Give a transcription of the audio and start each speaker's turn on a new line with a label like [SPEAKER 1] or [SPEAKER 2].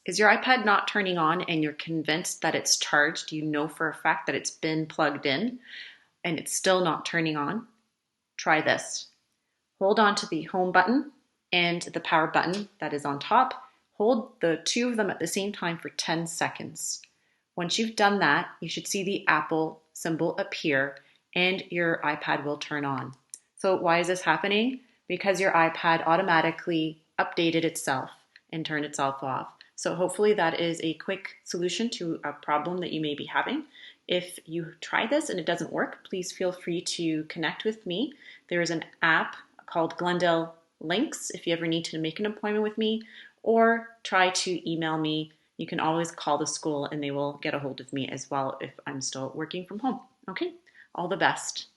[SPEAKER 1] Is your iPad not turning on and you're convinced that it's charged? You know for a fact that it's been plugged in and it's still not turning on? Try this. Hold on to the home button and the power button that is on top. Hold the two of them at the same time for 10 seconds. Once you've done that, you should see the Apple symbol appear and your iPad will turn on. So why is this happening? Because your iPad automatically updated itself and turned itself off. So hopefully that is a quick solution to a problem that you may be having. If you try this and it doesn't work, please feel free to connect with me. There is an app called Glendale Links if you ever need to make an appointment with me, or try to email me. You can always call the school and they will get a hold of me as well if I'm still working from home. Okay, all the best.